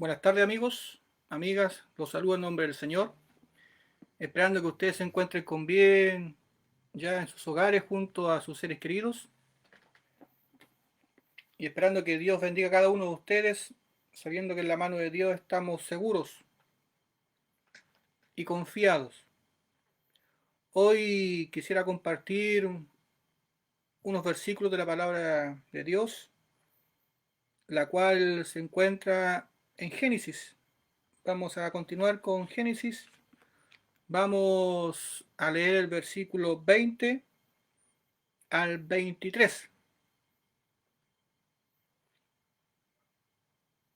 Buenas tardes amigos, amigas, los saludo en nombre del Señor, esperando que ustedes se encuentren con bien ya en sus hogares junto a sus seres queridos y esperando que Dios bendiga a cada uno de ustedes, sabiendo que en la mano de Dios estamos seguros y confiados. Hoy quisiera compartir unos versículos de la palabra de Dios, la cual se encuentra en Génesis. Vamos a continuar con Génesis. Vamos a leer el versículo 20 al 23.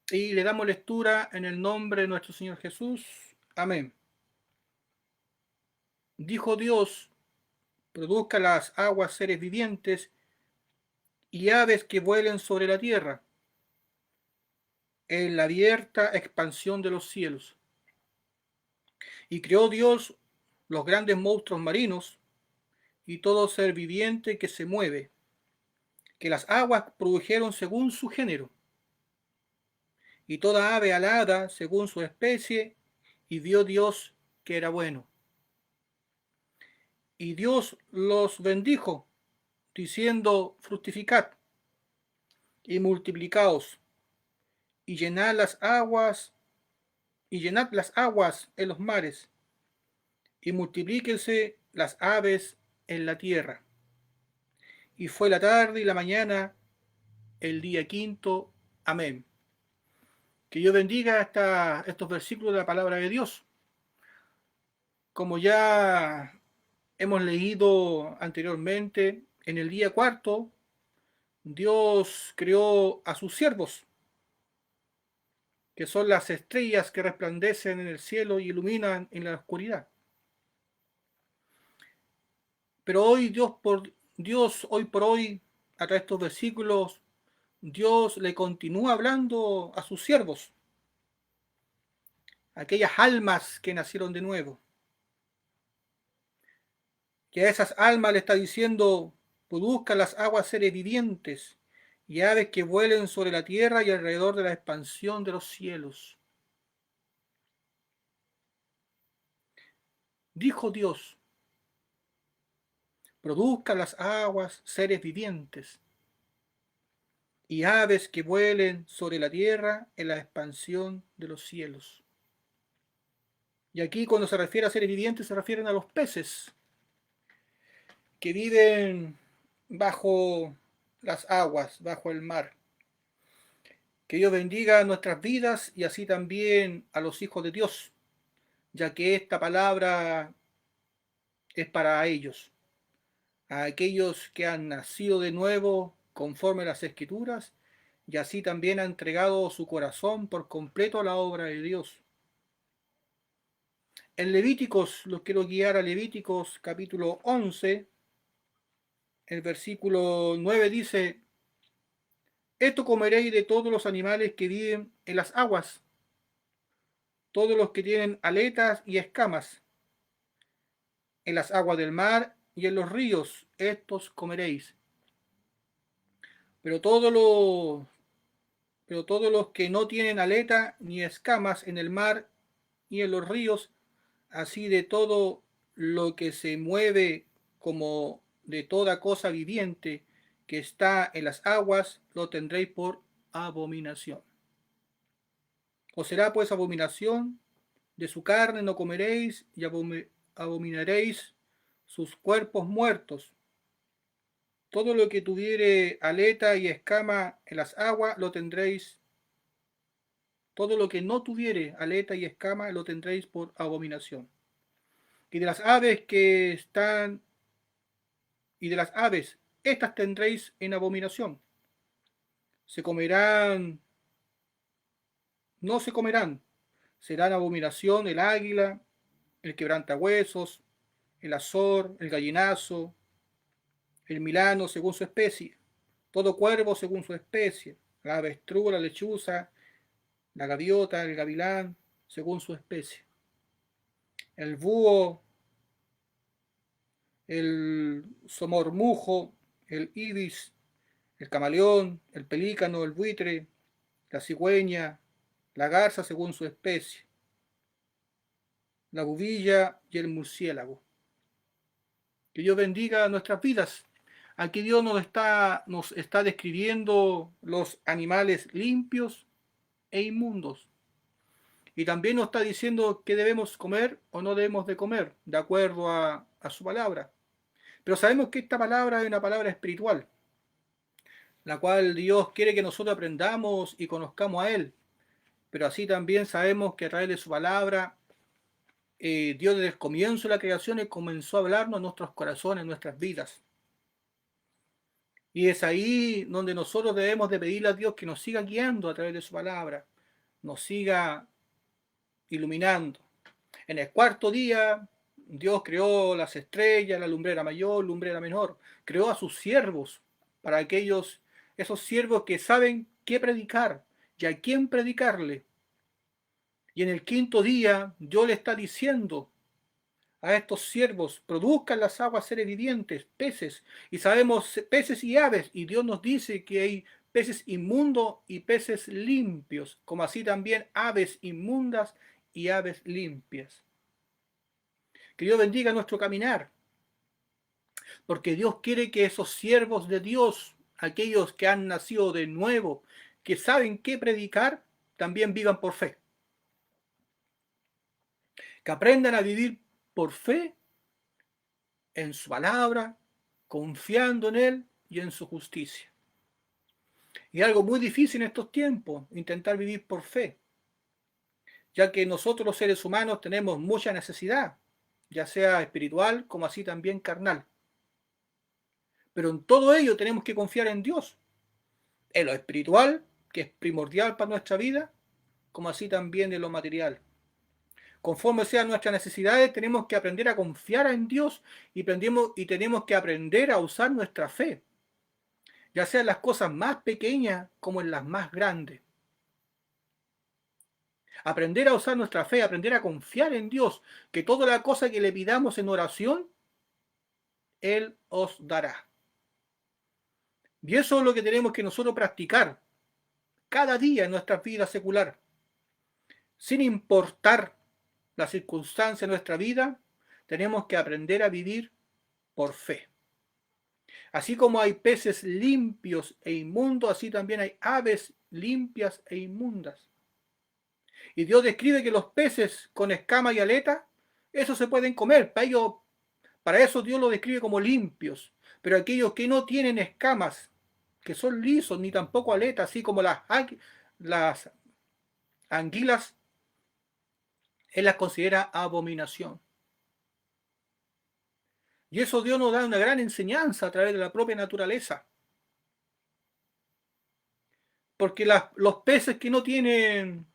Y le damos lectura en el nombre de nuestro Señor Jesús. Amén. Dijo Dios: produzca las aguas seres vivientes y aves que vuelen sobre la tierra, en la abierta expansión de los cielos. Y creó Dios los grandes monstruos marinos y todo ser viviente que se mueve, que las aguas produjeron según su género, y toda ave alada según su especie, y vio Dios que era bueno. Y Dios los bendijo, diciendo: fructificad y multiplicaos, y llenad las aguas, en los mares, y multiplíquense las aves en la tierra. Y fue la tarde y la mañana, el día quinto. Amén. Que Dios bendiga estos versículos de la palabra de Dios. Como ya hemos leído anteriormente, en el día cuarto, Dios creó a sus siervos, que son las estrellas que resplandecen en el cielo y iluminan en la oscuridad. Pero hoy por hoy, a través de estos versículos, Dios le continúa hablando a sus siervos, aquellas almas que nacieron de nuevo. Que a esas almas le está diciendo: produzcan las aguas seres vivientes y aves que vuelen sobre la tierra y alrededor de la expansión de los cielos. Dijo Dios: produzcan las aguas seres vivientes y aves que vuelen sobre la tierra en la expansión de los cielos. Y aquí, cuando se refiere a seres vivientes, se refieren a los peces que viven bajo las aguas, bajo el mar. Que Dios bendiga nuestras vidas y así también a los hijos de Dios, ya que esta palabra es para ellos, a aquellos que han nacido de nuevo conforme a las Escrituras, y así también ha entregado su corazón por completo a la obra de Dios. En Levíticos, los quiero guiar a Levíticos capítulo 11, el versículo 9 dice: esto comeréis de todos los animales que viven en las aguas, todos los que tienen aletas y escamas, en las aguas del mar y en los ríos, estos comeréis. Pero todos los que no tienen aleta ni escamas en el mar y en los ríos, así de todo lo que se mueve como de toda cosa viviente que está en las aguas, lo tendréis por abominación. Os será pues abominación, de su carne no comeréis, y abominaréis sus cuerpos muertos. Todo lo que tuviere aleta y escama en las aguas, lo tendréis. Todo lo que no tuviere aleta y escama, lo tendréis por abominación. Y de las aves que están, y de las aves, estas tendréis en abominación. Se comerán, no se comerán. Serán abominación el águila, el quebrantahuesos, el azor, el gallinazo, el milano según su especie, todo cuervo según su especie, la avestruz, la lechuza, la gaviota, el gavilán, según su especie, el búho, el somormujo, el ibis, el camaleón, el pelícano, el buitre, la cigüeña, la garza según su especie, la bubilla y el murciélago. Que Dios bendiga nuestras vidas. Aquí Dios nos está describiendo los animales limpios e inmundos. Y también nos está diciendo qué debemos comer o no debemos de comer, de acuerdo a su palabra. Pero sabemos que esta palabra es una palabra espiritual, la cual Dios quiere que nosotros aprendamos y conozcamos a Él. Pero así también sabemos que a través de su palabra, Dios desde el comienzo de la creación comenzó a hablarnos en nuestros corazones, en nuestras vidas. Y es ahí donde nosotros debemos de pedirle a Dios que nos siga guiando a través de su palabra, nos siga iluminando. En el cuarto día, Dios creó las estrellas, la lumbrera mayor, lumbrera menor. Creó a sus siervos, para esos siervos que saben qué predicar y a quién predicarle. Y en el quinto día, Dios le está diciendo a estos siervos, produzcan las aguas seres vivientes, peces, y sabemos peces y aves, y Dios nos dice que hay peces inmundos y peces limpios, como así también aves inmundas y aves limpias. Que Dios bendiga nuestro caminar, porque Dios quiere que esos siervos de Dios, aquellos que han nacido de nuevo, que saben qué predicar, también vivan por fe. Que aprendan a vivir por fe en su palabra, confiando en Él y en su justicia. Y algo muy difícil en estos tiempos, intentar vivir por fe, ya que nosotros los seres humanos tenemos mucha necesidad, ya sea espiritual como así también carnal. Pero en todo ello tenemos que confiar en Dios, en lo espiritual, que es primordial para nuestra vida, como así también en lo material. Conforme sean nuestras necesidades, tenemos que aprender a confiar en Dios y tenemos que aprender a usar nuestra fe, ya sea en las cosas más pequeñas como en las más grandes. Aprender a usar nuestra fe, aprender a confiar en Dios, que toda la cosa que le pidamos en oración, Él os dará. Y eso es lo que tenemos que nosotros practicar cada día en nuestra vida secular. Sin importar la circunstancia de nuestra vida, tenemos que aprender a vivir por fe. Así como hay peces limpios e inmundos, así también hay aves limpias e inmundas. Y Dios describe que los peces con escama y aleta, esos se pueden comer. Para eso Dios los describe como limpios. Pero aquellos que no tienen escamas, que son lisos, ni tampoco aletas, así como las anguilas, Él las considera abominación. Y eso Dios nos da una gran enseñanza a través de la propia naturaleza. Porque los peces que no tienen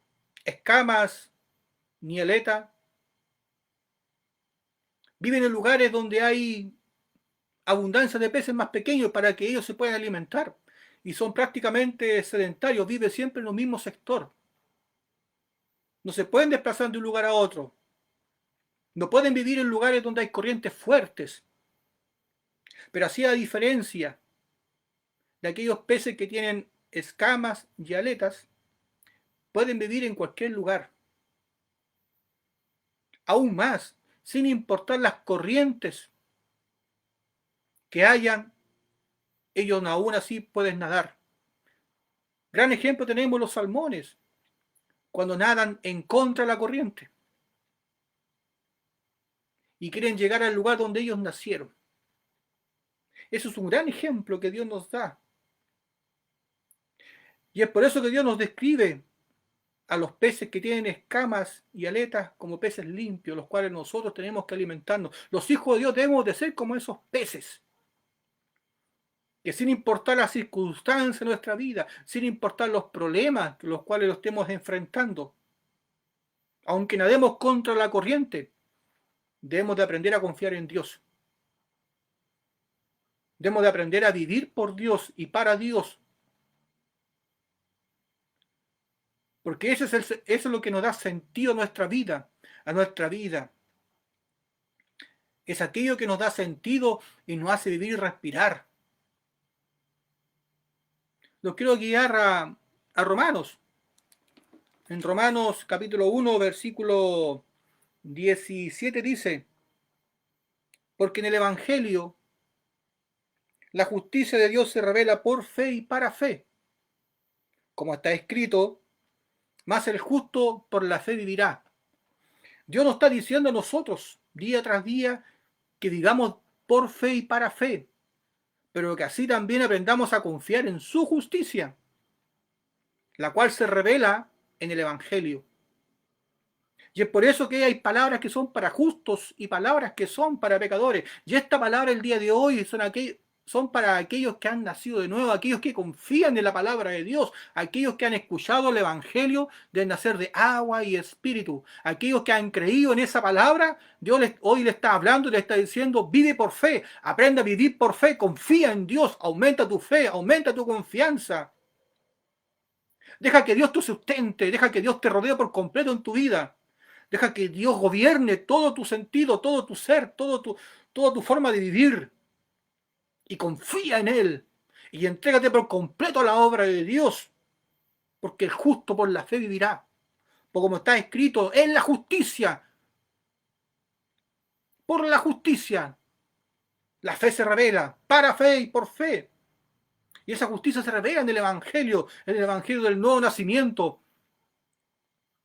escamas ni aleta viven en lugares donde hay abundancia de peces más pequeños para que ellos se puedan alimentar. Y son prácticamente sedentarios, viven siempre en el mismo sector. No se pueden desplazar de un lugar a otro. No pueden vivir en lugares donde hay corrientes fuertes. Pero así, a diferencia de aquellos peces que tienen escamas y aletas, pueden vivir en cualquier lugar. Aún más, sin importar las corrientes que hayan, ellos aún así pueden nadar. Gran ejemplo tenemos los salmones, cuando nadan en contra de la corriente y quieren llegar al lugar donde ellos nacieron. Eso es un gran ejemplo que Dios nos da. Y es por eso que Dios nos describe a los peces que tienen escamas y aletas como peces limpios, los cuales nosotros tenemos que alimentarnos. Los hijos de Dios debemos de ser como esos peces, que sin importar las circunstancias de nuestra vida, sin importar los problemas los cuales los estemos enfrentando, aunque nademos contra la corriente, debemos de aprender a confiar en Dios. Debemos de aprender a vivir por Dios y para Dios. Porque eso es lo que nos da sentido a nuestra vida, Es aquello que nos da sentido y nos hace vivir y respirar. Los quiero guiar a Romanos. En Romanos capítulo 1, versículo 17 dice, porque en el Evangelio la justicia de Dios se revela por fe y para fe. Como está escrito, más el justo por la fe vivirá. Dios nos está diciendo a nosotros, día tras día, que digamos por fe y para fe, pero que así también aprendamos a confiar en su justicia, la cual se revela en el Evangelio. Y es por eso que hay palabras que son para justos y palabras que son para pecadores. Y esta palabra el día de hoy son para aquellos que han nacido de nuevo, aquellos que confían en la palabra de Dios, aquellos que han escuchado el Evangelio del nacer de agua y espíritu, aquellos que han creído en esa palabra. Dios hoy le está hablando y le está diciendo, vive por fe, aprende a vivir por fe, confía en Dios, aumenta tu fe, aumenta tu confianza. Deja que Dios te sustente, deja que Dios te rodee por completo en tu vida. Deja que Dios gobierne todo tu sentido, todo tu ser, toda tu forma de vivir. Y confía en Él. Y entrégate por completo a la obra de Dios. Porque el justo por la fe vivirá. Porque como está escrito, en la justicia. Por la justicia. La fe se revela. Para fe y por fe. Y esa justicia se revela en el Evangelio del nuevo nacimiento.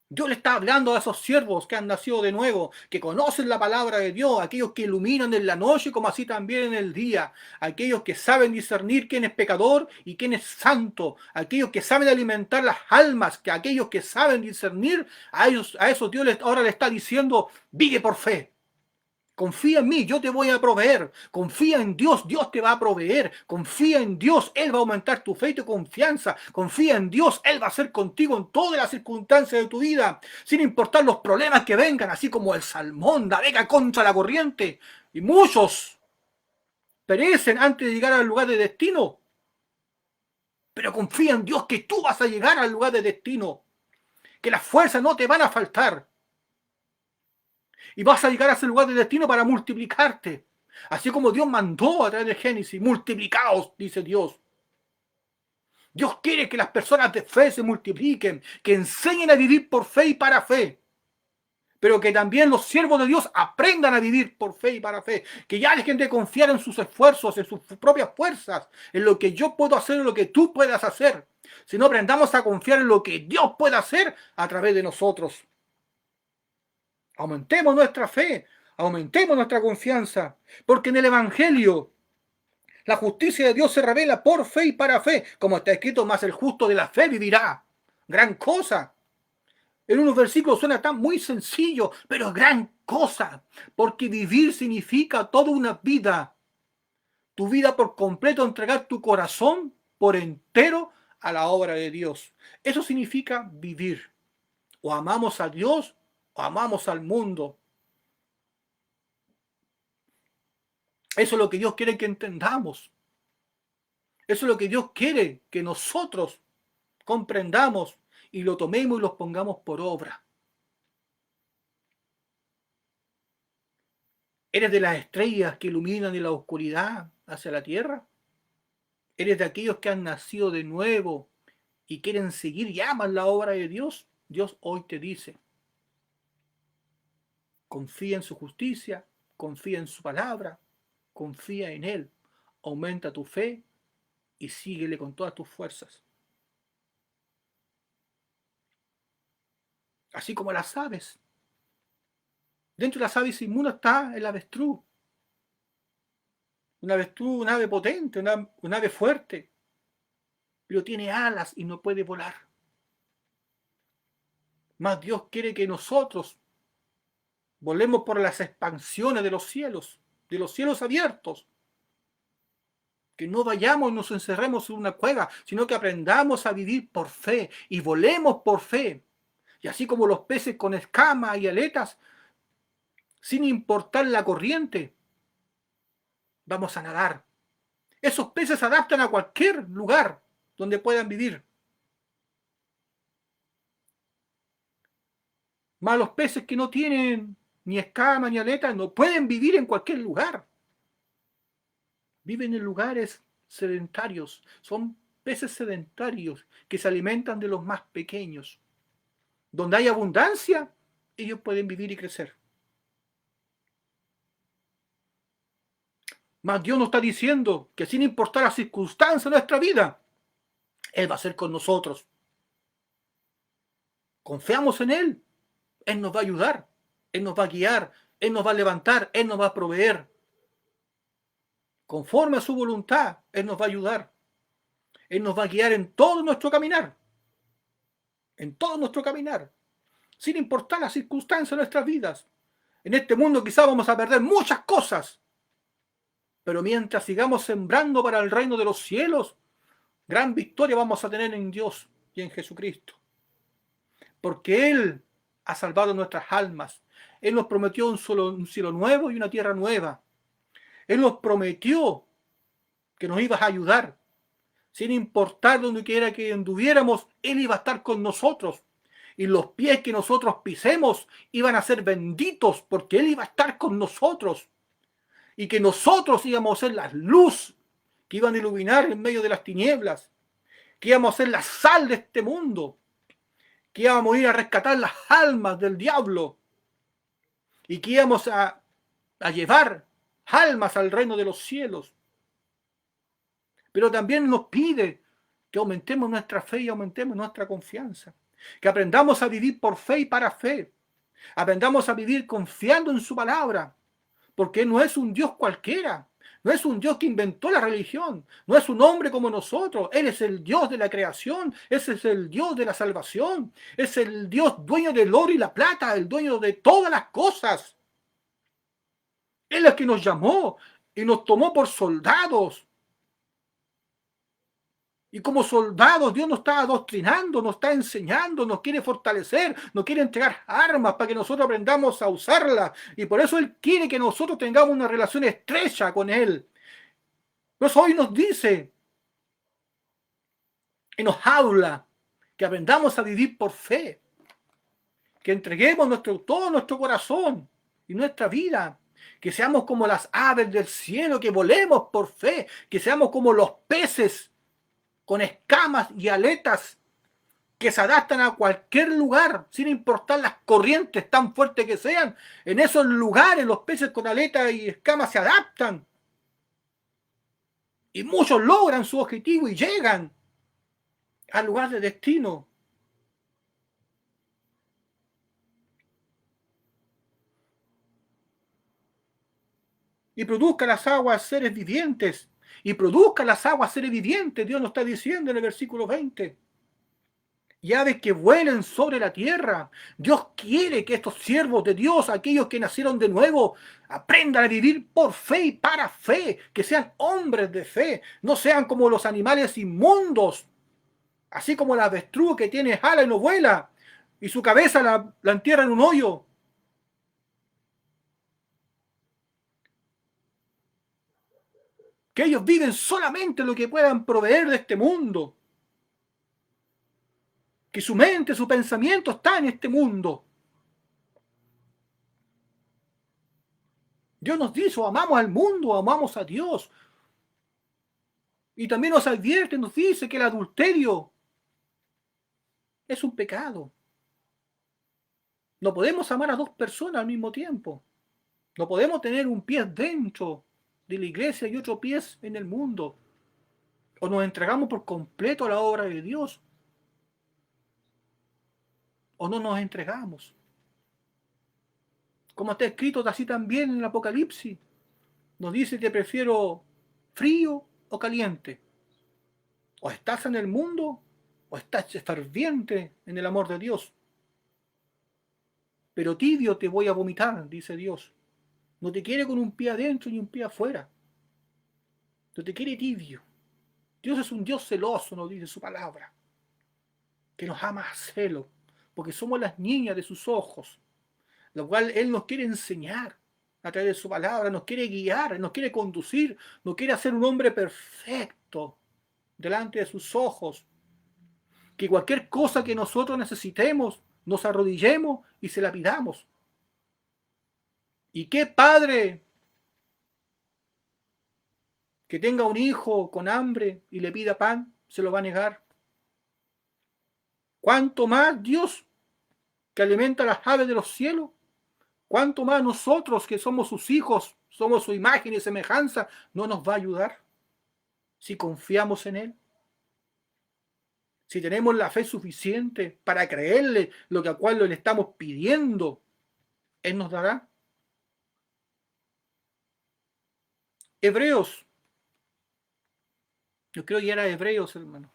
Dios le está hablando a esos siervos que han nacido de nuevo, que conocen la palabra de Dios, aquellos que iluminan en la noche como así también en el día, aquellos que saben discernir quién es pecador y quién es santo, aquellos que saben alimentar las almas, que aquellos que saben discernir, a esos Dios ahora le está diciendo, vive por fe. Confía en mí, yo te voy a proveer. Confía en Dios, Dios te va a proveer. Confía en Dios, Él va a aumentar tu fe y tu confianza. Confía en Dios, Él va a ser contigo en todas las circunstancias de tu vida, sin importar los problemas que vengan, así como el salmón navega contra la corriente. Y muchos perecen antes de llegar al lugar de destino. Pero confía en Dios que tú vas a llegar al lugar de destino, que las fuerzas no te van a faltar. Y vas a llegar a ese lugar de destino para multiplicarte. Así como Dios mandó a través de Génesis, multiplicaos, dice Dios. Dios quiere que las personas de fe se multipliquen, que enseñen a vivir por fe y para fe. Pero que también los siervos de Dios aprendan a vivir por fe y para fe. Que ya dejen de confiar en sus esfuerzos, en sus propias fuerzas, en lo que yo puedo hacer, en lo que tú puedas hacer. Sino aprendamos a confiar en lo que Dios puede hacer a través de nosotros. Aumentemos nuestra fe, aumentemos nuestra confianza, porque en el Evangelio la justicia de Dios se revela por fe y para fe, como está escrito, más el justo de la fe vivirá. Gran cosa. En unos versículos suena tan muy sencillo, pero gran cosa, porque vivir significa toda una vida, tu vida por completo, entregar tu corazón por entero a la obra de Dios. Eso significa vivir. O amamos a Dios o amamos al mundo. Eso es lo que Dios quiere que entendamos. Eso es lo que Dios quiere que nosotros comprendamos y lo tomemos y los pongamos por obra. ¿Eres de las estrellas que iluminan en la oscuridad hacia la tierra? ¿Eres de aquellos que han nacido de nuevo y quieren seguir y aman la obra de Dios? Dios hoy te dice, confía en su justicia, confía en su palabra, confía en Él, aumenta tu fe y síguele con todas tus fuerzas. Así como las aves. Dentro de las aves inmunes está el avestruz. Un avestruz, un ave potente, un ave fuerte, pero tiene alas y no puede volar. Mas Dios quiere que nosotros volemos por las expansiones de los cielos abiertos. Que no vayamos y nos encerremos en una cueva, sino que aprendamos a vivir por fe y volemos por fe. Y así como los peces con escamas y aletas, sin importar la corriente, vamos a nadar. Esos peces se adaptan a cualquier lugar donde puedan vivir. Mas los peces que no tienen ni escamas ni aletas no pueden vivir en cualquier lugar. Viven en lugares sedentarios. Son peces sedentarios que se alimentan de los más pequeños. donde hay abundancia, ellos pueden vivir y crecer. Mas Dios nos está diciendo que sin importar las circunstancias de nuestra vida, Él va a ser con nosotros. Confiamos en Él. Él nos va a ayudar. Él nos va a guiar. Él nos va a levantar. Él nos va a proveer. Conforme a su voluntad, Él nos va a ayudar. Él nos va a guiar en todo nuestro caminar. En todo nuestro caminar. Sin importar las circunstancias de nuestras vidas. En este mundo quizás vamos a perder muchas cosas. Pero mientras sigamos sembrando para el reino de los cielos, gran victoria vamos a tener en Dios y en Jesucristo. Porque Él ha salvado nuestras almas. Él nos prometió un cielo nuevo y una tierra nueva. Él nos prometió que nos iba a ayudar. Sin importar donde quiera que anduviéramos, Él iba a estar con nosotros. Y los pies que nosotros pisemos iban a ser benditos porque Él iba a estar con nosotros. Y que nosotros íbamos a ser la luz que iban a iluminar en medio de las tinieblas. Que íbamos a ser la sal de este mundo. Que íbamos a ir a rescatar las almas del diablo. Y que íbamos a llevar almas al reino de los cielos. Pero también nos pide que aumentemos nuestra fe y aumentemos nuestra confianza. Que aprendamos a vivir por fe y para fe. Aprendamos a vivir confiando en su palabra. Porque no es un Dios cualquiera. No es un Dios que inventó la religión. No es un hombre como nosotros. Él es el Dios de la creación. Ese es el Dios de la salvación. Es el Dios dueño del oro y la plata. El dueño de todas las cosas. Él es el que nos llamó y nos tomó por soldados. Y como soldados, Dios nos está adoctrinando, nos está enseñando, nos quiere fortalecer, nos quiere entregar armas para que nosotros aprendamos a usarlas. Y por eso Él quiere que nosotros tengamos una relación estrecha con Él. Por eso hoy nos dice y nos habla que aprendamos a vivir por fe. Que entreguemos todo nuestro corazón y nuestra vida. Que seamos como las aves del cielo, que volemos por fe. Que seamos como los peces con escamas y aletas que se adaptan a cualquier lugar, sin importar las corrientes tan fuertes que sean. En esos lugares los peces con aletas y escamas se adaptan. Y muchos logran su objetivo y llegan al lugar de destino. Y produzca las aguas seres vivientes. Y produzca las aguas seres vivientes, Dios nos está diciendo en el versículo 20. Y aves que vuelen sobre la tierra. Dios quiere que estos siervos de Dios, aquellos que nacieron de nuevo, aprendan a vivir por fe y para fe, que sean hombres de fe, no sean como los animales inmundos, así como la avestruz que tiene ala y no vuela, y su cabeza la entierra en un hoyo. Que ellos viven solamente lo que puedan proveer de este mundo. Que su mente, su pensamiento está en este mundo. Dios nos dice, o amamos al mundo, o amamos a Dios. Y también nos advierte, nos dice que el adulterio es un pecado. No podemos amar a dos personas al mismo tiempo. No podemos tener un pie dentro de la iglesia y otro pie en el mundo. O nos entregamos por completo a la obra de Dios, o no nos entregamos. Como está escrito así también en el Apocalipsis, nos dice que prefiero frío o caliente. O estás en el mundo, o estás ferviente en el amor de Dios. Pero tibio te voy a vomitar, dice Dios. No te quiere con un pie adentro y un pie afuera. No te quiere tibio. Dios es un Dios celoso, nos dice su palabra. Que nos ama a celo, porque somos las niñas de sus ojos. Lo cual Él nos quiere enseñar a través de su palabra, nos quiere guiar, nos quiere conducir, nos quiere hacer un hombre perfecto delante de sus ojos. Que cualquier cosa que nosotros necesitemos, nos arrodillemos y se la pidamos. ¿Y qué padre que tenga un hijo con hambre y le pida pan, se lo va a negar? ¿Cuánto más Dios que alimenta las aves de los cielos, ¿cuánto más nosotros que somos sus hijos, somos su imagen y semejanza, no nos va a ayudar si confiamos en Él? Si tenemos la fe suficiente para creerle lo que a cual le estamos pidiendo, Él nos dará. Hebreos, yo creo que era Hebreos, hermano.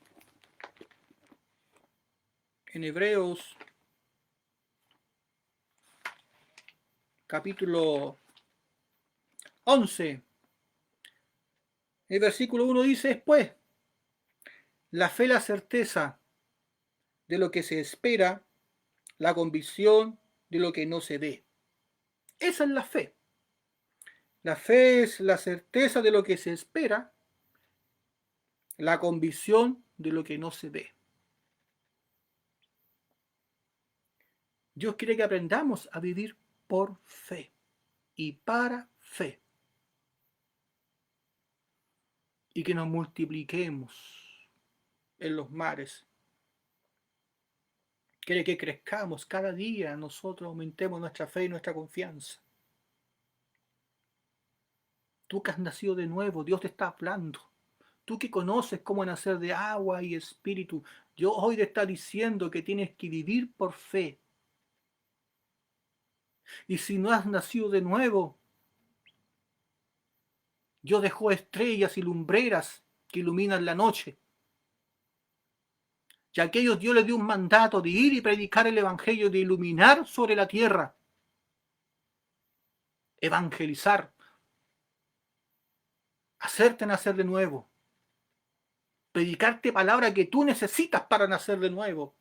En Hebreos, capítulo 11, el versículo 1 dice después, la fe, la certeza de lo que se espera, la convicción de lo que no se ve. Esa es la fe. La fe es la certeza de lo que se espera, la convicción de lo que no se ve. Dios quiere que aprendamos a vivir por fe y para fe. Y que nos multipliquemos en los mares. Quiere que crezcamos cada día, nosotros aumentemos nuestra fe y nuestra confianza. Tú que has nacido de nuevo, Dios te está hablando. Tú que conoces cómo nacer de agua y espíritu, Dios hoy te está diciendo que tienes que vivir por fe. Y si no has nacido de nuevo, Dios dejó estrellas y lumbreras que iluminan la noche. Y a aquellos Dios les dio un mandato de ir y predicar el evangelio, de iluminar sobre la tierra. Evangelizar. Hacerte nacer de nuevo. Predicarte palabra que tú necesitas para nacer de nuevo.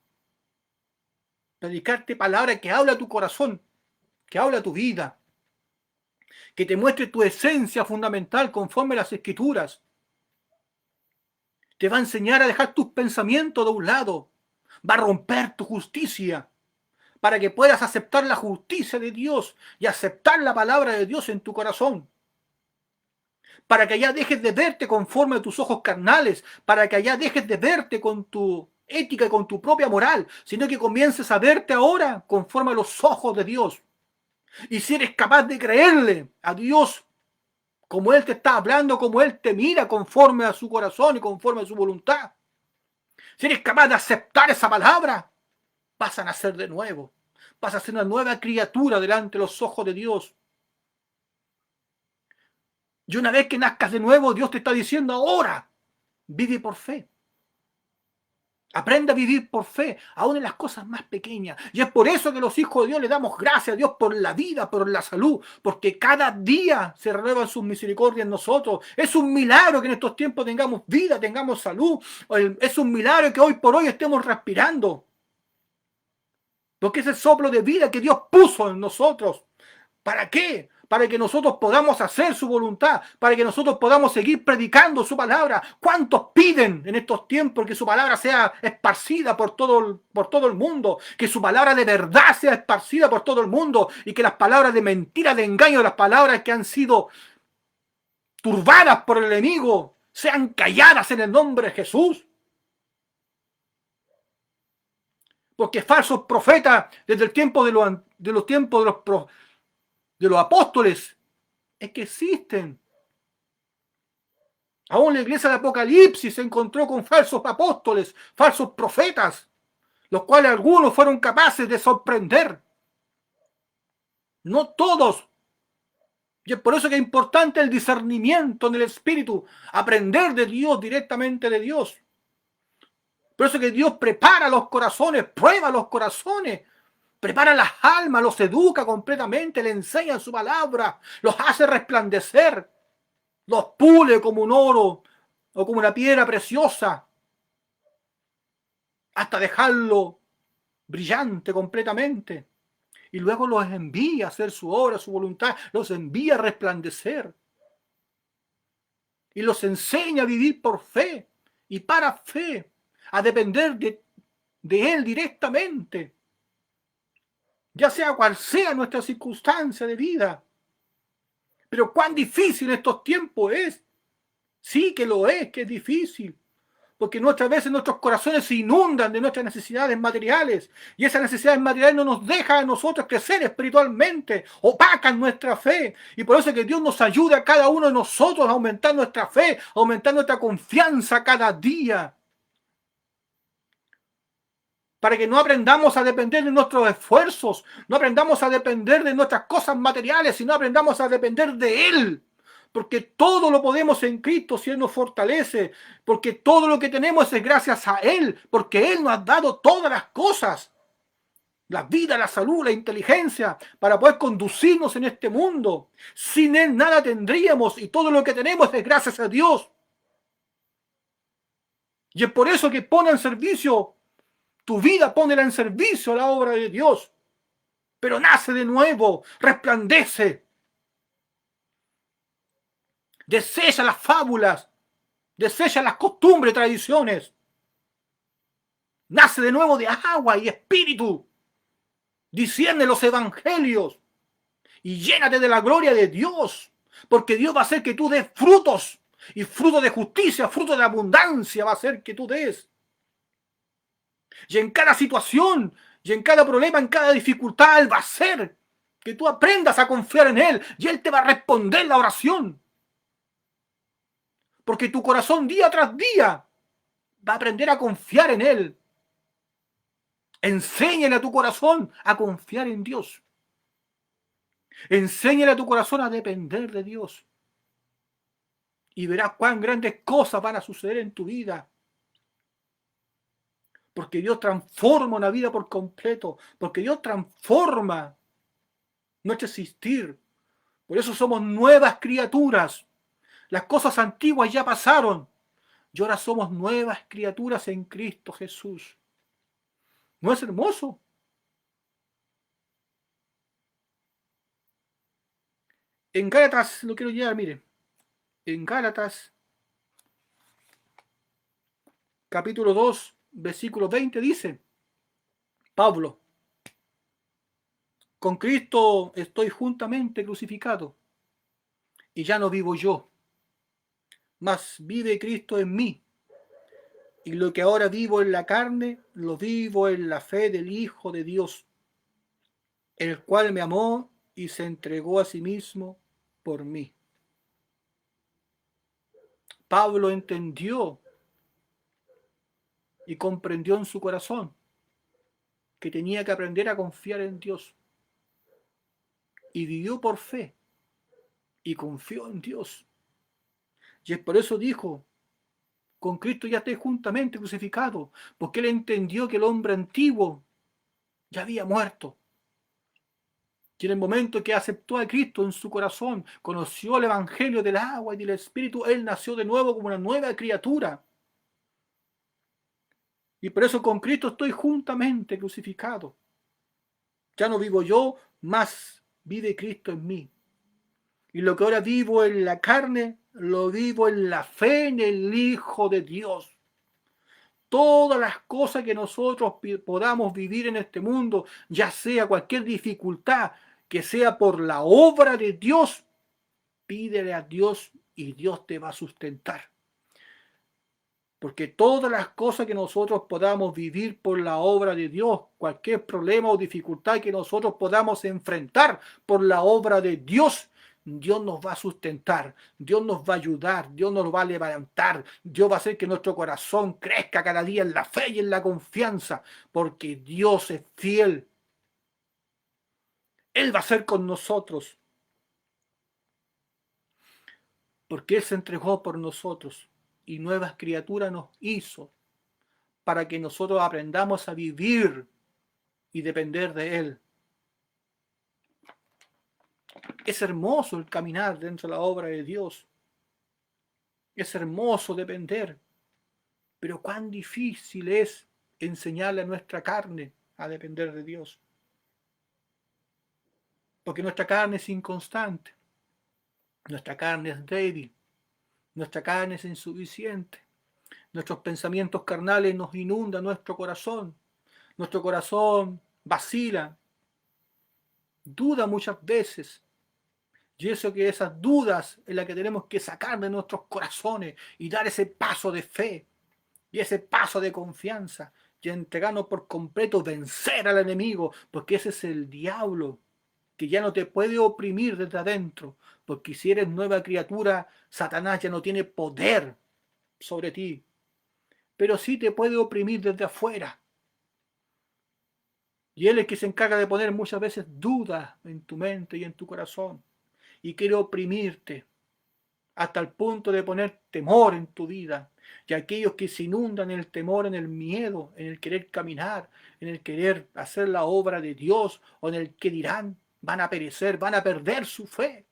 Predicarte palabra que habla tu corazón, que habla tu vida, que te muestre tu esencia fundamental conforme a las Escrituras. Te va a enseñar a dejar tus pensamientos de un lado. Va a romper tu justicia para que puedas aceptar la justicia de Dios y aceptar la palabra de Dios en tu corazón. Para que allá dejes de verte conforme a tus ojos carnales, para que allá dejes de verte con tu ética y con tu propia moral, sino que comiences a verte ahora conforme a los ojos de Dios. Y si eres capaz de creerle a Dios como Él te está hablando, como Él te mira conforme a su corazón y conforme a su voluntad, si eres capaz de aceptar esa palabra, vas a nacer de nuevo, vas a ser una nueva criatura delante de los ojos de Dios. Y una vez que nazcas de nuevo, Dios te está diciendo ahora, vive por fe. Aprende a vivir por fe, aún en las cosas más pequeñas. Y es por eso que los hijos de Dios le damos gracias a Dios por la vida, por la salud, porque cada día se renuevan sus misericordias en nosotros. Es un milagro que en estos tiempos tengamos vida, tengamos salud. Es un milagro que hoy por hoy estemos respirando. Porque es el soplo de vida que Dios puso en nosotros. ¿Para qué? Para que nosotros podamos hacer su voluntad, para que nosotros podamos seguir predicando su palabra. ¿Cuántos piden en estos tiempos que su palabra sea esparcida por todo el mundo? Que su palabra de verdad sea esparcida por todo el mundo y que las palabras de mentira, de engaño, las palabras que han sido turbadas por el enemigo, sean calladas en el nombre de Jesús. Porque falsos profetas desde el tiempo de los tiempos de los apóstoles, es que existen. Aún la iglesia de Apocalipsis se encontró con falsos apóstoles, falsos profetas, los cuales algunos fueron capaces de sorprender. No todos. Y es por eso que es importante el discernimiento en el espíritu, aprender de Dios, directamente de Dios. Por eso que Dios prepara los corazones, prueba los corazones, prepara las almas, los educa completamente, le enseña su palabra, los hace resplandecer, los pule como un oro o como una piedra preciosa, hasta dejarlo brillante completamente. Y luego los envía a hacer su obra, su voluntad, los envía a resplandecer. Y los enseña a vivir por fe y para fe, a depender de Él directamente. Ya sea cual sea nuestra circunstancia de vida. Pero cuán difícil en estos tiempos es. Sí que lo es, que es difícil. Porque muchas veces nuestros corazones se inundan de nuestras necesidades materiales y esas necesidades materiales no nos dejan a nosotros crecer espiritualmente, opacan nuestra fe. Y por eso es que Dios nos ayuda a cada uno de nosotros a aumentar nuestra fe, a aumentar nuestra confianza cada día. Para que no aprendamos a depender de nuestros esfuerzos, no aprendamos a depender de nuestras cosas materiales, sino aprendamos a depender de Él. Porque todo lo podemos en Cristo si Él nos fortalece, porque todo lo que tenemos es gracias a Él, porque Él nos ha dado todas las cosas, la vida, la salud, la inteligencia, para poder conducirnos en este mundo. Sin Él nada tendríamos y todo lo que tenemos es gracias a Dios. Y es por eso que pone en servicio tu vida, pónela en servicio a la obra de Dios. Pero nace de nuevo, resplandece. Desecha las fábulas, desecha las costumbres, tradiciones. Nace de nuevo de agua y espíritu. Discierne los evangelios y llénate de la gloria de Dios, porque Dios va a hacer que tú des frutos, y fruto de justicia, fruto de abundancia va a hacer que tú des. Y en cada situación, y en cada problema, en cada dificultad, Él va a hacer que tú aprendas a confiar en Él, y Él te va a responder la oración. Porque tu corazón día tras día va a aprender a confiar en Él. Enséñale a tu corazón a confiar en Dios. Enséñale a tu corazón a depender de Dios. Y verás cuán grandes cosas van a suceder en tu vida. Porque Dios transforma una vida por completo. Porque Dios transforma nuestro existir. Por eso somos nuevas criaturas. Las cosas antiguas ya pasaron. Y ahora somos nuevas criaturas en Cristo Jesús. ¿No es hermoso? En Gálatas, lo quiero llevar, mire. En Gálatas, capítulo 2, versículo 20, dice Pablo: con Cristo estoy juntamente crucificado, y ya no vivo yo, mas vive Cristo en mí. Y lo que ahora vivo en la carne, lo vivo en la fe del Hijo de Dios, el cual me amó y se entregó a sí mismo por mí. Pablo entendió y comprendió en su corazón que tenía que aprender a confiar en Dios. Y vivió por fe y confió en Dios. Y es por eso dijo: con Cristo ya estoy juntamente crucificado, porque él entendió que el hombre antiguo ya había muerto. Y en el momento que aceptó a Cristo en su corazón, conoció el evangelio del agua y del espíritu, él nació de nuevo como una nueva criatura. Y por eso con Cristo estoy juntamente crucificado. Ya no vivo yo, mas vive Cristo en mí. Y lo que ahora vivo en la carne, lo vivo en la fe en el Hijo de Dios. Todas las cosas que nosotros podamos vivir en este mundo, ya sea cualquier dificultad, que sea por la obra de Dios, pídele a Dios y Dios te va a sustentar. Porque todas las cosas que nosotros podamos vivir por la obra de Dios, cualquier problema o dificultad que nosotros podamos enfrentar por la obra de Dios, Dios nos va a sustentar, Dios nos va a ayudar, Dios nos va a levantar, Dios va a hacer que nuestro corazón crezca cada día en la fe y en la confianza, porque Dios es fiel. Él va a ser con nosotros, porque Él se entregó por nosotros y nuevas criaturas nos hizo para que nosotros aprendamos a vivir y depender de Él. Es hermoso el caminar dentro de la obra de Dios. Es hermoso depender. Pero cuán difícil es enseñarle a nuestra carne a depender de Dios. Porque nuestra carne es inconstante. Nuestra carne es débil. Nuestra carne es insuficiente. Nuestros pensamientos carnales nos inundan nuestro corazón. Nuestro corazón vacila. Duda muchas veces. Y eso que esas dudas es las que tenemos que sacar de nuestros corazones y dar ese paso de fe. Y ese paso de confianza y entregarnos por completo, vencer al enemigo, porque ese es el diablo, que ya no te puede oprimir desde adentro, porque si eres nueva criatura, Satanás ya no tiene poder sobre ti, pero sí te puede oprimir desde afuera. Y él es el que se encarga de poner muchas veces dudas en tu mente y en tu corazón, y quiere oprimirte hasta el punto de poner temor en tu vida. Y aquellos que se inundan en el temor, en el miedo, en el querer caminar, en el querer hacer la obra de Dios, o en el que dirán, van a perecer, van a perder su fe.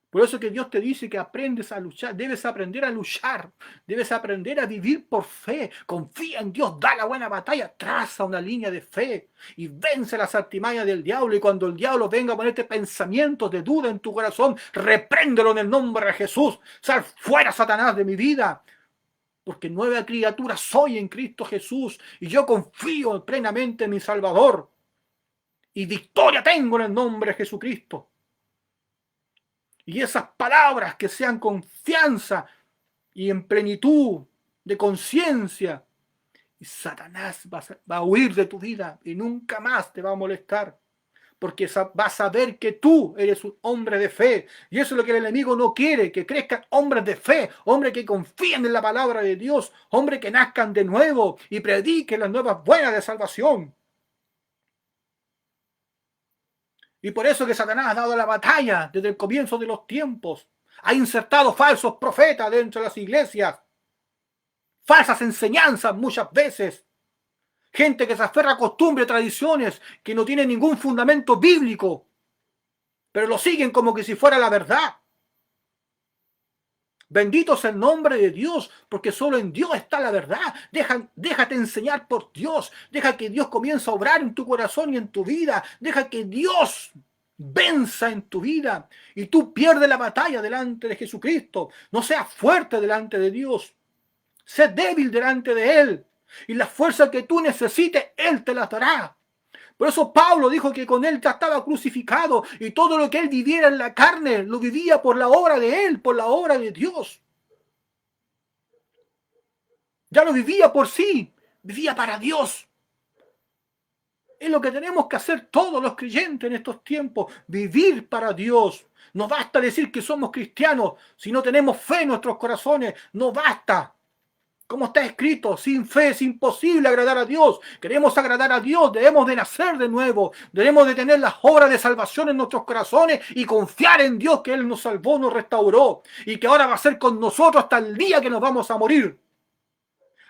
Por eso que Dios te dice que aprendes a luchar, debes aprender a luchar, debes aprender a vivir por fe. Confía en Dios, da la buena batalla, traza una línea de fe y vence las artimañas del diablo. Y cuando el diablo venga a ponerte pensamientos de duda en tu corazón, repréndelo en el nombre de Jesús. Sal fuera, Satanás, de mi vida, porque nueva criatura soy en Cristo Jesús y yo confío plenamente en mi Salvador. Y victoria tengo en el nombre de Jesucristo. Y esas palabras que sean confianza y en plenitud de conciencia, y Satanás va a huir de tu vida y nunca más te va a molestar, porque va a saber que tú eres un hombre de fe. Y eso es lo que el enemigo no quiere, que crezcan hombres de fe, hombres que confíen en la palabra de Dios, hombres que nazcan de nuevo y prediquen las nuevas buenas de salvación. Y por eso que Satanás ha dado la batalla desde el comienzo de los tiempos. Ha insertado falsos profetas dentro de las iglesias, falsas enseñanzas muchas veces. Gente que se aferra a costumbres, tradiciones que no tienen ningún fundamento bíblico, pero lo siguen como que si fuera la verdad. Bendito es el nombre de Dios, porque solo en Dios está la verdad. Déjate enseñar por Dios. Deja que Dios comience a obrar en tu corazón y en tu vida. Deja que Dios venza en tu vida y tú pierdes la batalla delante de Jesucristo. No seas fuerte delante de Dios. Sé débil delante de Él. Y la fuerza que tú necesites, Él te la dará. Por eso Pablo dijo que con Él ya estaba crucificado y todo lo que Él viviera en la carne, lo vivía por la obra de Él, por la obra de Dios. Ya no vivía por sí, vivía para Dios. Es lo que tenemos que hacer todos los creyentes en estos tiempos, vivir para Dios. No basta decir que somos cristianos si no tenemos fe en nuestros corazones, no basta. Como está escrito, sin fe es imposible agradar a Dios. Queremos agradar a Dios, debemos de nacer de nuevo, debemos de tener las obras de salvación en nuestros corazones y confiar en Dios que Él nos salvó, nos restauró y que ahora va a ser con nosotros hasta el día que nos vamos a morir.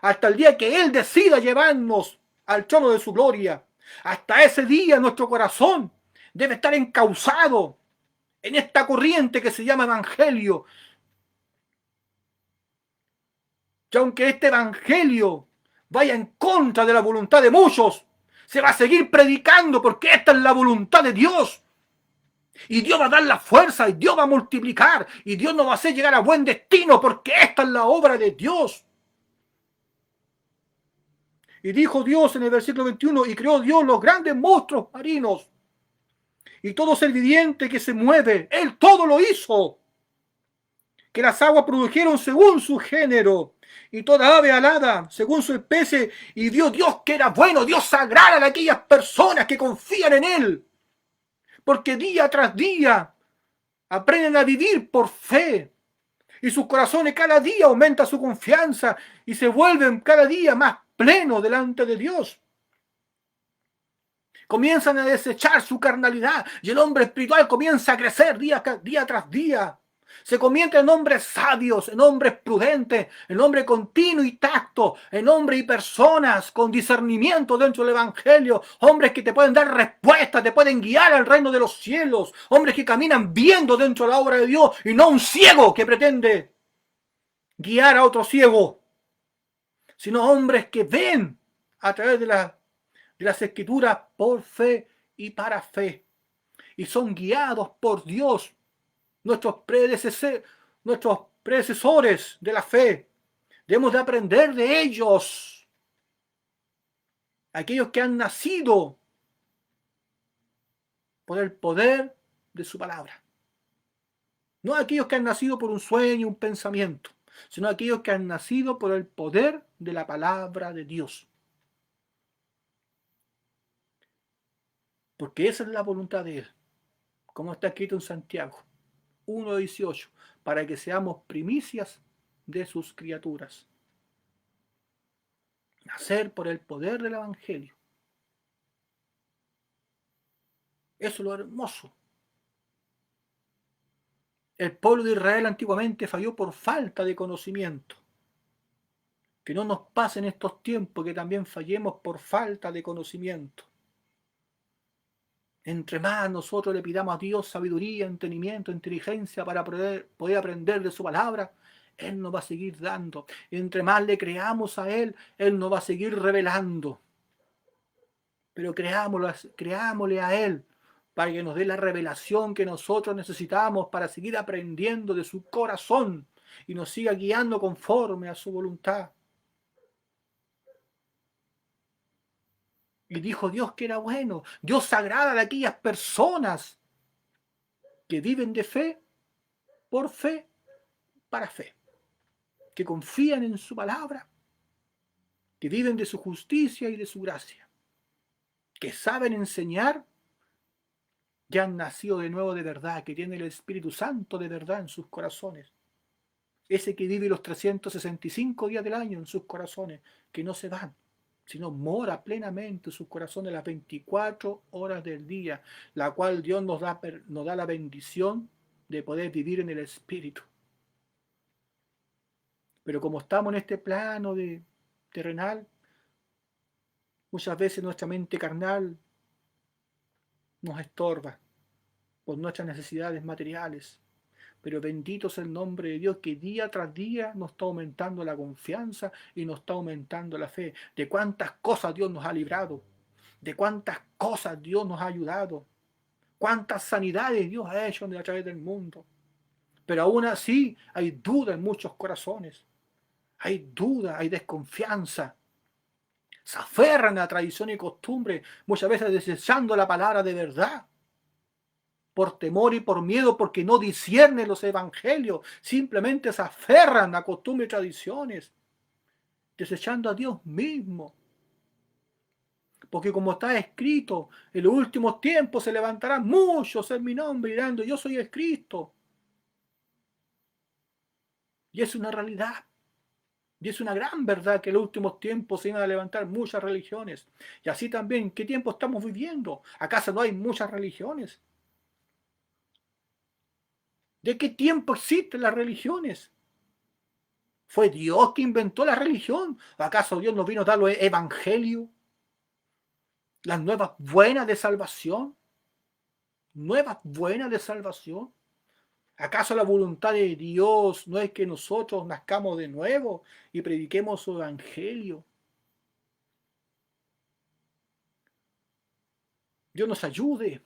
Hasta el día que Él decida llevarnos al trono de su gloria. Hasta ese día nuestro corazón debe estar encauzado en esta corriente que se llama Evangelio. Y aunque este Evangelio vaya en contra de la voluntad de muchos, se va a seguir predicando porque esta es la voluntad de Dios. Y Dios va a dar la fuerza, y Dios va a multiplicar, y Dios nos va a hacer llegar a buen destino porque esta es la obra de Dios. Y dijo Dios en el versículo 21, y creó Dios los grandes monstruos marinos y todo ser viviente que se mueve. Él todo lo hizo. Que las aguas produjeron según su género y toda ave alada según su especie. Y vio Dios que era bueno. Dios sagrada a aquellas personas que confían en Él. Porque día tras día aprenden a vivir por fe. Y sus corazones cada día aumenta su confianza y se vuelven cada día más plenos delante de Dios. Comienzan a desechar su carnalidad y el hombre espiritual comienza a crecer día tras día. Se convierte en hombres sabios, en hombres prudentes, en hombres continuo y tacto, en hombres y personas con discernimiento dentro del Evangelio, hombres que te pueden dar respuestas, te pueden guiar al reino de los cielos, hombres que caminan viendo dentro de la obra de Dios y no un ciego que pretende guiar a otro ciego, sino hombres que ven a través de las Escrituras por fe y para fe. Y son guiados por Dios, nuestros predecesores de la fe. Debemos de aprender de ellos. Aquellos que han nacido por el poder de su palabra. No aquellos que han nacido por un sueño, un pensamiento. sino aquellos que han nacido por el poder de la palabra de Dios. Porque esa es la voluntad de Él, como está escrito en Santiago 1:18, para que seamos primicias de sus criaturas. Nacer por el poder del Evangelio. Eso es lo hermoso. El pueblo de Israel antiguamente falló por falta de conocimiento. Que no nos pase en estos tiempos que también fallemos por falta de conocimiento. Entre más nosotros le pidamos a Dios sabiduría, entendimiento, inteligencia para poder aprender de su palabra, Él nos va a seguir dando. Entre más le creamos a Él, Él nos va a seguir revelando. Pero creámosle a Él para que nos dé la revelación que nosotros necesitamos para seguir aprendiendo de su corazón y nos siga guiando conforme a su voluntad. Y dijo Dios que era bueno. Dios se agrada de aquellas personas que viven de fe, por fe, para fe. Que confían en su palabra, que viven de su justicia y de su gracia. Que saben enseñar, ya han nacido de nuevo de verdad, que tienen el Espíritu Santo de verdad en sus corazones. Ese que vive los 365 días del año en sus corazones, que no se van, sino mora plenamente en sus corazones las 24 horas del día, la cual Dios nos da la bendición de poder vivir en el Espíritu. Pero como estamos en este plano terrenal, muchas veces nuestra mente carnal nos estorba por nuestras necesidades materiales. Pero bendito es el nombre de Dios que día tras día nos está aumentando la confianza y nos está aumentando la fe. De cuántas cosas Dios nos ha librado, de cuántas cosas Dios nos ha ayudado, cuántas sanidades Dios ha hecho a través del mundo. Pero aún así hay duda en muchos corazones, hay duda, hay desconfianza. Se aferran a tradición y costumbre, muchas veces desechando la palabra de verdad. Por temor y por miedo, porque no disciernen los evangelios, simplemente se aferran a costumbres y tradiciones, desechando a Dios mismo. Porque como está escrito, en los últimos tiempos se levantarán muchos en mi nombre, dirán, yo soy el Cristo. Y es una realidad. Y es una gran verdad que en los últimos tiempos se iban a levantar muchas religiones. Y así también, ¿qué tiempo estamos viviendo? ¿Acaso no hay muchas religiones? ¿De qué tiempo existen las religiones? ¿Fue Dios que inventó la religión? ¿Acaso Dios nos vino a dar los evangelios? ¿Las nuevas buenas de salvación? ¿Nuevas buenas de salvación? ¿Acaso la voluntad de Dios no es que nosotros nazcamos de nuevo y prediquemos su evangelio? Dios nos ayude.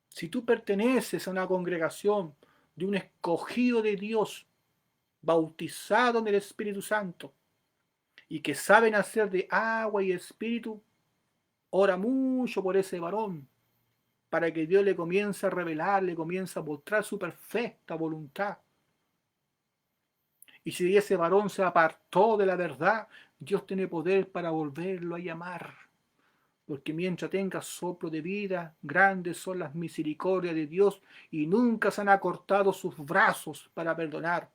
Si tú perteneces a una congregación de un escogido de Dios, bautizado en el Espíritu Santo, y que saben hacer de agua y espíritu, ora mucho por ese varón, para que Dios le comience a revelar, le comience a mostrar su perfecta voluntad. Y si ese varón se apartó de la verdad, Dios tiene poder para volverlo a llamar. Porque mientras tenga soplo de vida, grandes son las misericordias de Dios y nunca se han acortado sus brazos para perdonar.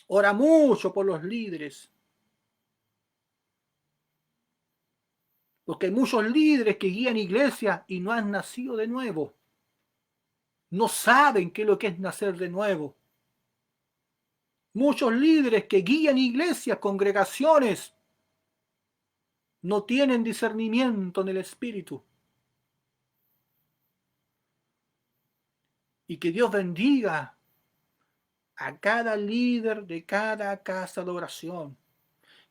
Ora mucho por los líderes, porque hay muchos líderes que guían iglesias y no han nacido de nuevo. No saben qué es lo que es nacer de nuevo. Muchos líderes que guían iglesias, congregaciones, no tienen discernimiento en el Espíritu. Y que Dios bendiga a cada líder de cada casa de oración.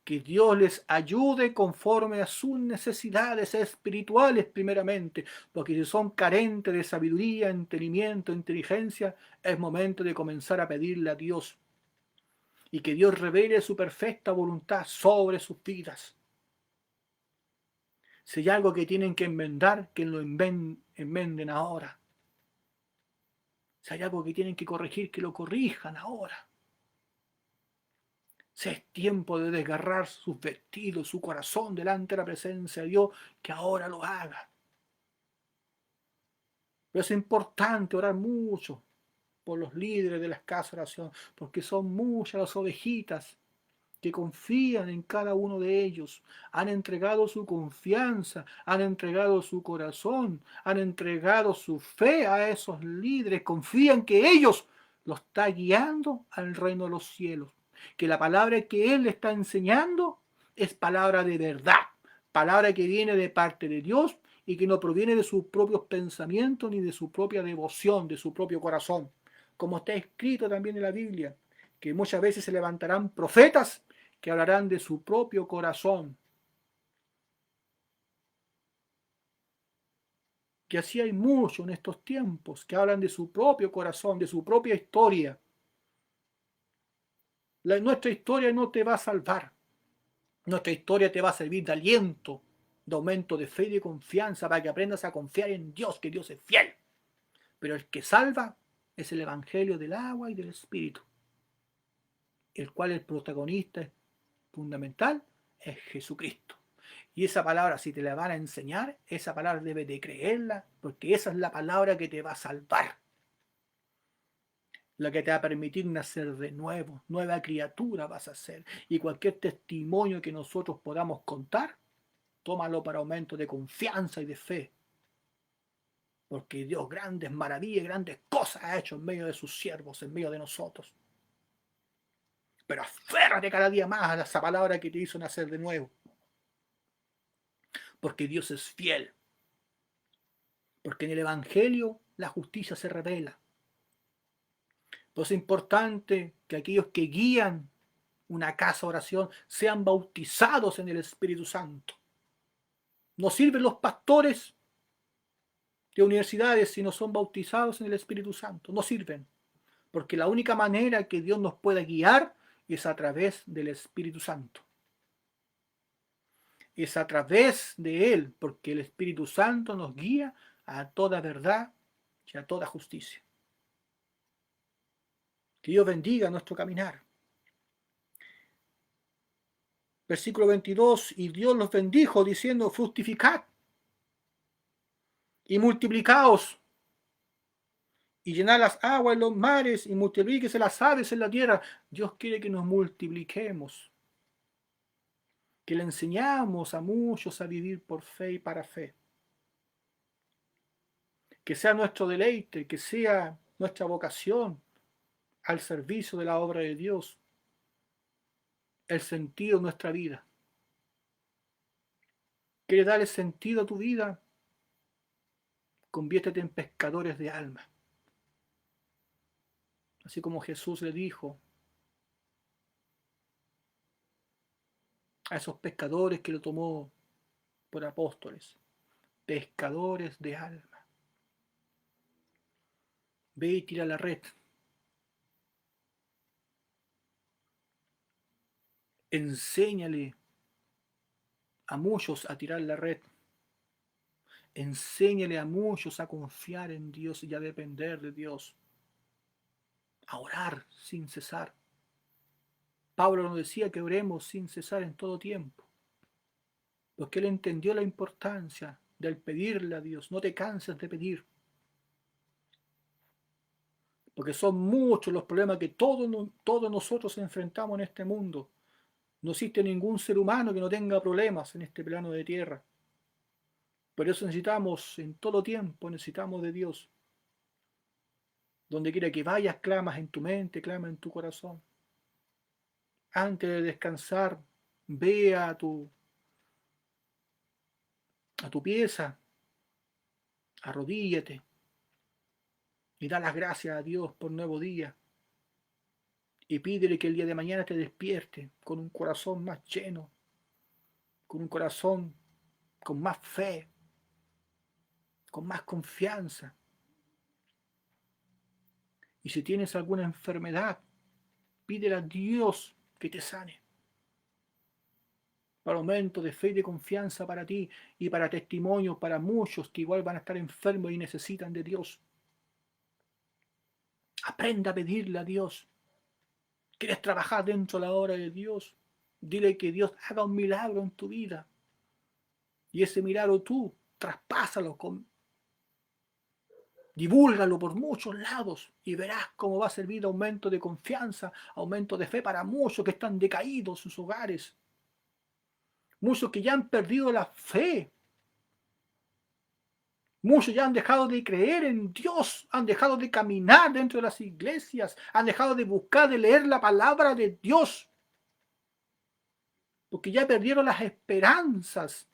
Que Dios les ayude conforme a sus necesidades espirituales primeramente, porque si son carentes de sabiduría, entendimiento, inteligencia, es momento de comenzar a pedirle a Dios y que Dios revele su perfecta voluntad sobre sus vidas. Si hay algo que tienen que enmendar, que lo enmenden ahora. Si hay algo que tienen que corregir, que lo corrijan ahora. Si es tiempo de desgarrar sus vestidos, su corazón delante de la presencia de Dios, que ahora lo haga. Pero es importante orar mucho por los líderes de las casas de oración, porque son muchas las ovejitas que confían en cada uno de ellos, han entregado su confianza, han entregado su corazón, han entregado su fe a esos líderes, confían que ellos los está guiando al reino de los cielos, que la palabra que Él le está enseñando es palabra de verdad, palabra que viene de parte de Dios y que no proviene de sus propios pensamientos ni de su propia devoción, de su propio corazón, como está escrito también en la Biblia, que muchas veces se levantarán profetas que hablarán de su propio corazón. Que así hay mucho en estos tiempos que hablan de su propio corazón, de su propia historia. Nuestra historia no te va a salvar. Nuestra historia te va a servir de aliento, de aumento de fe y de confianza para que aprendas a confiar en Dios, que Dios es fiel. Pero el que salva es el Evangelio del agua y del Espíritu, el cual el protagonista fundamental es Jesucristo. Y esa palabra, si te la van a enseñar, esa palabra debes de creerla, porque esa es la palabra que te va a salvar. La que te va a permitir nacer de nuevo, nueva criatura vas a ser. Y cualquier testimonio que nosotros podamos contar, tómalo para aumento de confianza y de fe. Porque Dios grandes maravillas, grandes cosas ha hecho en medio de sus siervos, en medio de nosotros. Pero aférrate cada día más a esa palabra que te hizo nacer de nuevo. Porque Dios es fiel. Porque en el Evangelio la justicia se revela. Pues es importante que aquellos que guían una casa de oración sean bautizados en el Espíritu Santo. No sirven los pastores de universidades si no son bautizados en el Espíritu Santo. No sirven. Porque la única manera que Dios nos pueda guiar es a través del Espíritu Santo. Es a través de Él, porque el Espíritu Santo nos guía a toda verdad y a toda justicia. Que Dios bendiga nuestro caminar. Versículo 22, y Dios los bendijo diciendo, fructificad y multiplicaos y llenad las aguas en los mares y multiplíquese las aves en la tierra. Dios quiere que nos multipliquemos, que le enseñamos a muchos a vivir por fe y para fe. Que sea nuestro deleite, que sea nuestra vocación al servicio de la obra de Dios, el sentido de nuestra vida. ¿Quieres darle sentido a tu vida? Conviértete en pescadores de alma. Así como Jesús le dijo a esos pescadores que lo tomó por apóstoles, pescadores de alma. Ve y tira la red. Enséñale a muchos a tirar la red. Enséñale a muchos a confiar en Dios y a depender de Dios. A orar sin cesar. Pablo nos decía que oremos sin cesar en todo tiempo. Porque él entendió la importancia del pedirle a Dios. No te canses de pedir. Porque son muchos los problemas que todos nosotros enfrentamos en este mundo. No existe ningún ser humano que no tenga problemas en este plano de tierra. Por eso necesitamos, en todo tiempo, necesitamos de Dios. Donde quiera que vayas, clamas en tu mente, clamas en tu corazón. Antes de descansar, ve a tu pieza, arrodíllate y da las gracias a Dios por nuevo día. Y pídele que el día de mañana te despierte con un corazón más lleno, con un corazón con más fe, con más confianza. Y si tienes alguna enfermedad, pídele a Dios que te sane. Para aumento de fe y de confianza para ti y para testimonio para muchos que igual van a estar enfermos y necesitan de Dios. Aprenda a pedirle a Dios. ¿Quieres trabajar dentro de la obra de Dios? Dile que Dios haga un milagro en tu vida. Y ese milagro tú, traspásalo, divúlgalo por muchos lados y verás cómo va a servir de aumento de confianza, aumento de fe para muchos que están decaídos en sus hogares. Muchos que ya han perdido la fe. Muchos ya han dejado de creer en Dios, han dejado de caminar dentro de las iglesias, han dejado de buscar, de leer la palabra de Dios, porque ya perdieron las esperanzas.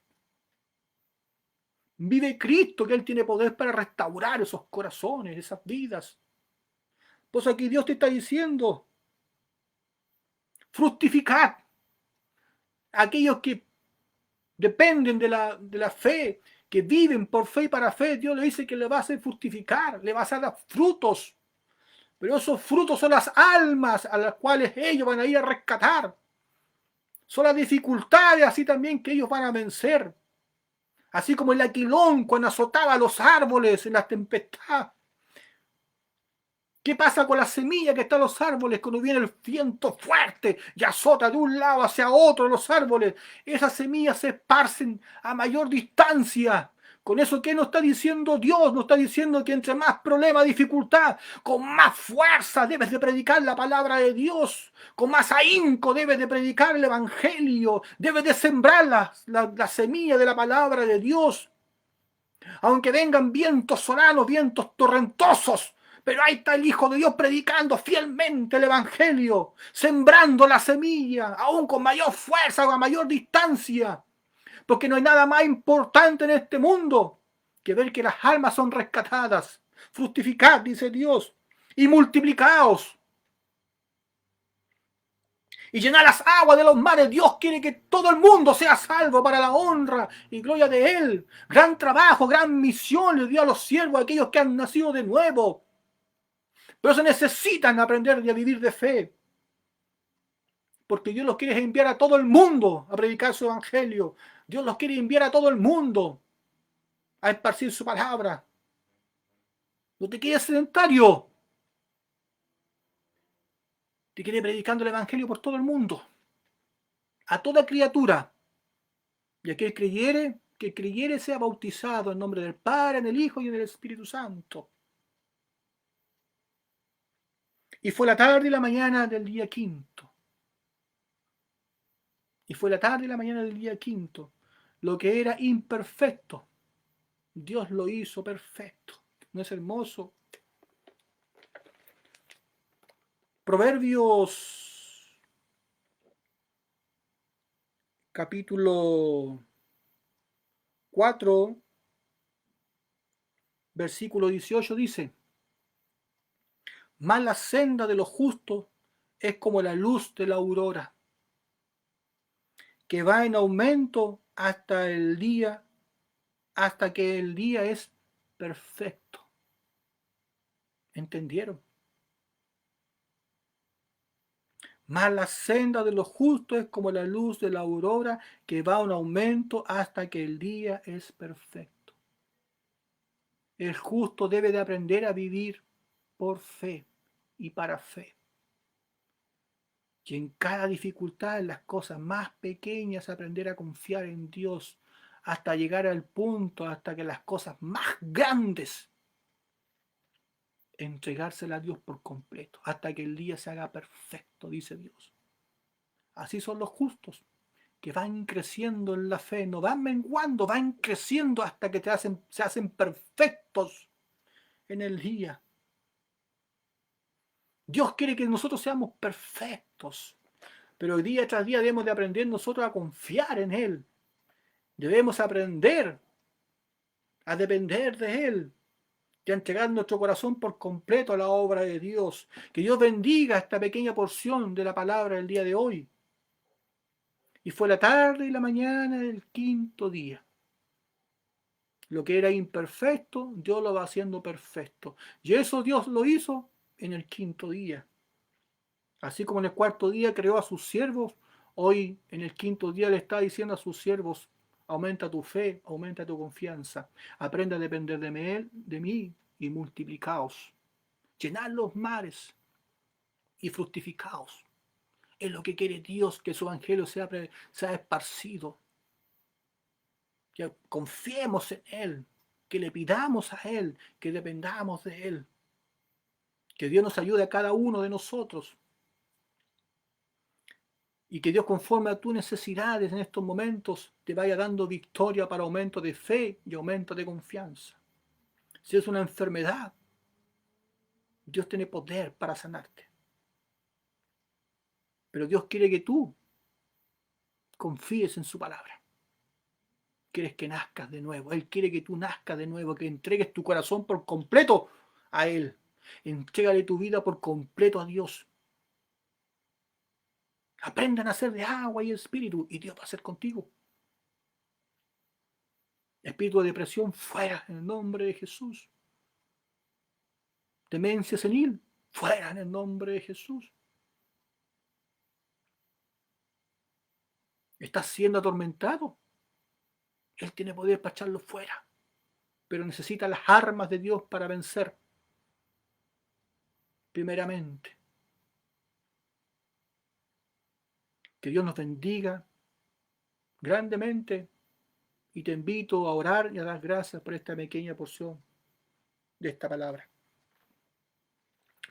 Vive Cristo, que Él tiene poder para restaurar esos corazones, esas vidas. Pues aquí Dios te está diciendo, fructificad. Aquellos que dependen de la fe, que viven por fe y para fe, Dios le dice que le va a hacer fructificar, le va a hacer dar frutos. Pero esos frutos son las almas a las cuales ellos van a ir a rescatar. Son las dificultades así también que ellos van a vencer. Así como el aquilón cuando azotaba los árboles en la tempestad. ¿Qué pasa con la semilla que está en los árboles cuando viene el viento fuerte y azota de un lado hacia otro los árboles? Esas semillas se esparcen a mayor distancia. Con eso, ¿qué nos está diciendo Dios? Nos está diciendo que entre más problema, dificultad, con más fuerza debes de predicar la palabra de Dios. Con más ahínco debes de predicar el evangelio. Debes de sembrar la semilla de la palabra de Dios. Aunque vengan vientos solanos, vientos torrentosos, pero ahí está el Hijo de Dios predicando fielmente el evangelio, sembrando la semilla, aún con mayor fuerza o a mayor distancia. Porque no hay nada más importante en este mundo que ver que las almas son rescatadas. Fructificad, dice Dios, y multiplicaos. Y llenar las aguas de los mares. Dios quiere que todo el mundo sea salvo para la honra y gloria de Él. Gran trabajo, gran misión le dio a los siervos, a aquellos que han nacido de nuevo. Pero se necesitan aprender a vivir de fe. Porque Dios los quiere enviar a todo el mundo a predicar su evangelio. Dios los quiere enviar a todo el mundo a esparcir su palabra. No te quedes sedentario. Te quiere predicando el evangelio por todo el mundo. A toda criatura. Y aquel que creyere sea bautizado en nombre del Padre, en el Hijo y en el Espíritu Santo. Y fue la tarde y la mañana del día quinto. Y fue la tarde y la mañana del día quinto. Lo que era imperfecto, Dios lo hizo perfecto. ¿No es hermoso? Proverbios capítulo 4, versículo 18 dice: mas la senda de los justos es como la luz de la aurora, que va en aumento hasta que el día es perfecto. ¿Entendieron? Mas la senda de los justos es como la luz de la aurora, que va en aumento hasta que el día es perfecto. El justo debe de aprender a vivir por fe y para fe. Y en cada dificultad, en las cosas más pequeñas, aprender a confiar en Dios hasta llegar al punto, hasta que las cosas más grandes, entregársela a Dios por completo, hasta que el día se haga perfecto, dice Dios. Así son los justos, que van creciendo en la fe, no van menguando, van creciendo hasta que se hacen perfectos en el día. Dios quiere que nosotros seamos perfectos, pero día tras día debemos de aprender nosotros a confiar en Él. Debemos aprender a depender de Él y a entregar nuestro corazón por completo a la obra de Dios. Que Dios bendiga esta pequeña porción de la palabra del día de hoy. Y fue la tarde y la mañana del quinto día. Lo que era imperfecto, Dios lo va haciendo perfecto. Y eso Dios lo hizo en el quinto día. Así como en el cuarto día creó a sus siervos, hoy en el quinto día le está diciendo a sus siervos: aumenta tu fe, aumenta tu confianza, aprende a depender de mí y multiplicaos. llenad los mares y fructificaos. Es lo que quiere Dios, que su evangelio sea esparcido. Que confiemos en Él, que le pidamos a Él, que dependamos de Él. Que Dios nos ayude a cada uno de nosotros. Y que Dios, conforme a tus necesidades en estos momentos, te vaya dando victoria para aumento de fe y aumento de confianza. Si es una enfermedad, Dios tiene poder para sanarte. Pero Dios quiere que tú confíes en su palabra. Quieres que nazcas de nuevo. Él quiere que tú nazcas de nuevo, que entregues tu corazón por completo a Él. Entrégale tu vida por completo a Dios. Aprendan a hacer de agua y espíritu, y Dios va a hacer contigo. Espíritu de depresión, fuera en el nombre de Jesús. Demencia senil, fuera en el nombre de Jesús. ¿Estás siendo atormentado? Él tiene poder para echarlo fuera, pero necesita las armas de Dios para vencer. Primeramente, que Dios nos bendiga grandemente, y te invito a orar y a dar gracias por esta pequeña porción de esta palabra.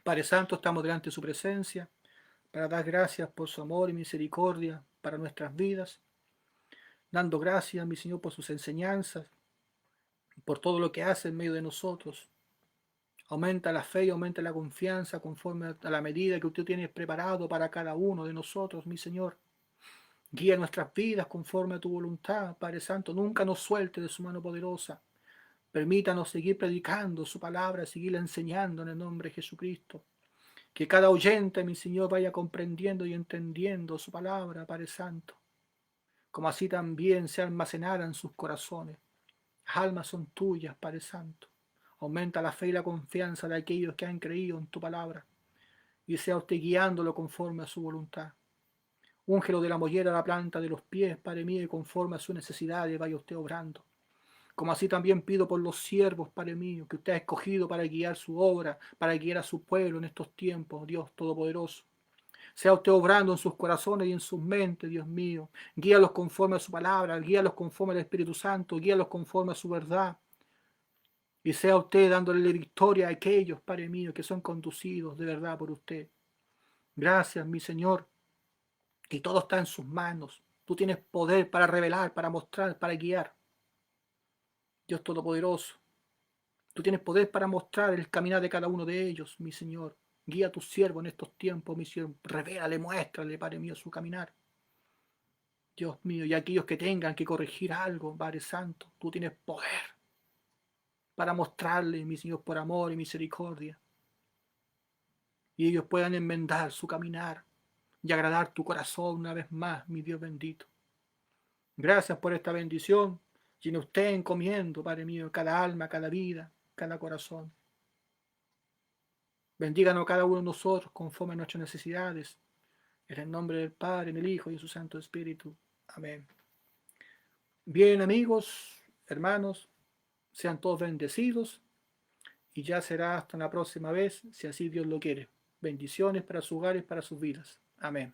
Padre Santo, estamos delante de su presencia para dar gracias por su amor y misericordia para nuestras vidas, dando gracias, mi Señor, por sus enseñanzas, por todo lo que hace en medio de nosotros. Aumenta la fe y aumenta la confianza conforme a la medida que usted tiene preparado para cada uno de nosotros, mi Señor. Guía nuestras vidas conforme a tu voluntad, Padre Santo. Nunca nos suelte de su mano poderosa. Permítanos seguir predicando su palabra, seguirla enseñando en el nombre de Jesucristo. Que cada oyente, mi Señor, vaya comprendiendo y entendiendo su palabra, Padre Santo. Como así también se almacenara en sus corazones. Las almas son tuyas, Padre Santo. Aumenta la fe y la confianza de aquellos que han creído en tu palabra. Y sea usted guiándolo conforme a su voluntad. Úngelo de la mollera a la planta de los pies, Padre mío, y conforme a sus necesidades vaya usted obrando. Como así también pido por los siervos, Padre mío, que usted ha escogido para guiar su obra, para guiar a su pueblo en estos tiempos, Dios Todopoderoso. Sea usted obrando en sus corazones y en sus mentes, Dios mío. Guíalos conforme a su palabra, guíalos conforme al Espíritu Santo, guíalos conforme a su verdad. Y sea usted dándole victoria a aquellos, Padre mío, que son conducidos de verdad por usted. Gracias, mi Señor. Y todo está en sus manos. Tú tienes poder para revelar, para mostrar, para guiar. Dios Todopoderoso. Tú tienes poder para mostrar el caminar de cada uno de ellos, mi Señor. Guía a tu siervo en estos tiempos, mi Señor. Revélale, muéstrale, Padre mío, su caminar. Dios mío, y aquellos que tengan que corregir algo, Padre Santo, tú tienes poder para mostrarle, mi Señor, por amor y misericordia. Y ellos puedan enmendar su caminar y agradar tu corazón una vez más, mi Dios bendito. Gracias por esta bendición. Llene usted encomiendo, Padre mío, cada alma, cada vida, cada corazón. Bendíganos cada uno de nosotros conforme a nuestras necesidades. En el nombre del Padre, del Hijo y de su Santo Espíritu. Amén. Bien, amigos, hermanos, sean todos bendecidos y ya será hasta la próxima vez, si así Dios lo quiere. Bendiciones para sus hogares, para sus vidas. Amén.